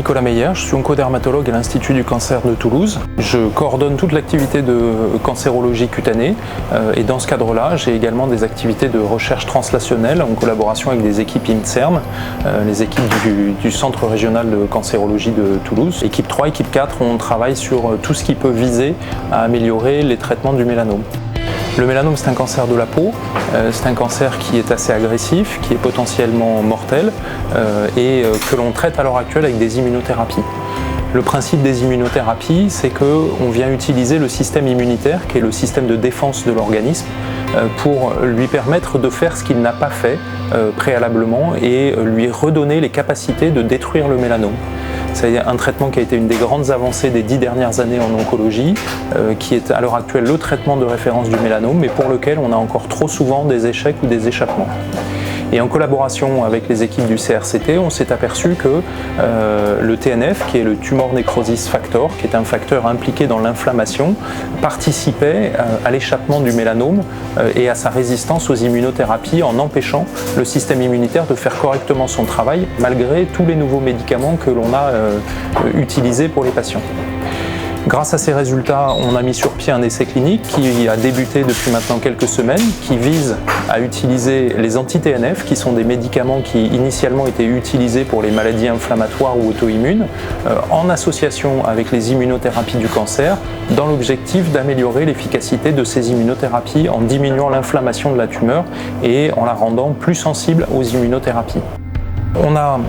Nicolas Meyer, je suis oncodermatologue à l'Institut du cancer de Toulouse. Je coordonne toute l'activité de cancérologie cutanée et dans ce cadre-là, j'ai également des activités de recherche translationnelle en collaboration avec des équipes INSERM, les équipes du Centre régional de cancérologie de Toulouse. Équipe 3, équipe 4, on travaille sur tout ce qui peut viser à améliorer les traitements du mélanome. Le mélanome, c'est un cancer de la peau, c'est un cancer qui est assez agressif, qui est potentiellement mortel et que l'on traite à l'heure actuelle avec des immunothérapies. Le principe des immunothérapies, c'est qu'on vient utiliser le système immunitaire, qui est le système de défense de l'organisme, pour lui permettre de faire ce qu'il n'a pas fait préalablement et lui redonner les capacités de détruire le mélanome. C'est un traitement qui a été une des grandes avancées des 10 dernières années en oncologie, qui est à l'heure actuelle le traitement de référence du mélanome, mais pour lequel on a encore trop souvent des échecs ou des échappements. Et en collaboration avec les équipes du CRCT, on s'est aperçu que le TNF, qui est le Tumor Necrosis Factor, qui est un facteur impliqué dans l'inflammation, participait à l'échappement du mélanome et à sa résistance aux immunothérapies en empêchant le système immunitaire de faire correctement son travail, malgré tous les nouveaux médicaments que l'on a utilisés pour les patients. Grâce à ces résultats, on a mis sur pied un essai clinique qui a débuté depuis maintenant quelques semaines, qui vise à utiliser les anti-TNF, qui sont des médicaments qui initialement étaient utilisés pour les maladies inflammatoires ou auto-immunes, en association avec les immunothérapies du cancer, dans l'objectif d'améliorer l'efficacité de ces immunothérapies en diminuant l'inflammation de la tumeur et en la rendant plus sensible aux immunothérapies. On a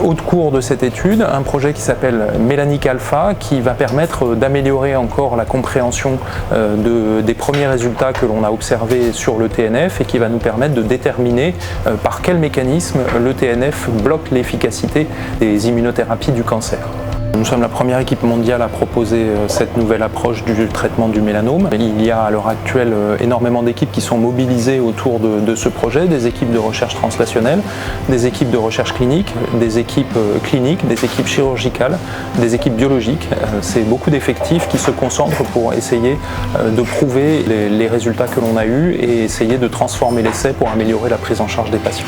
au cours de cette étude un projet qui s'appelle Mélanique Alpha qui va permettre d'améliorer encore la compréhension des premiers résultats que l'on a observés sur le TNF et qui va nous permettre de déterminer par quel mécanisme le TNF bloque l'efficacité des immunothérapies du cancer. Nous sommes la première équipe mondiale à proposer cette nouvelle approche du traitement du mélanome. Il y a à l'heure actuelle énormément d'équipes qui sont mobilisées autour de ce projet, des équipes de recherche translationnelle, des équipes de recherche clinique, des équipes cliniques, des équipes chirurgicales, des équipes biologiques. C'est beaucoup d'effectifs qui se concentrent pour essayer de prouver les résultats que l'on a eus et essayer de transformer l'essai pour améliorer la prise en charge des patients.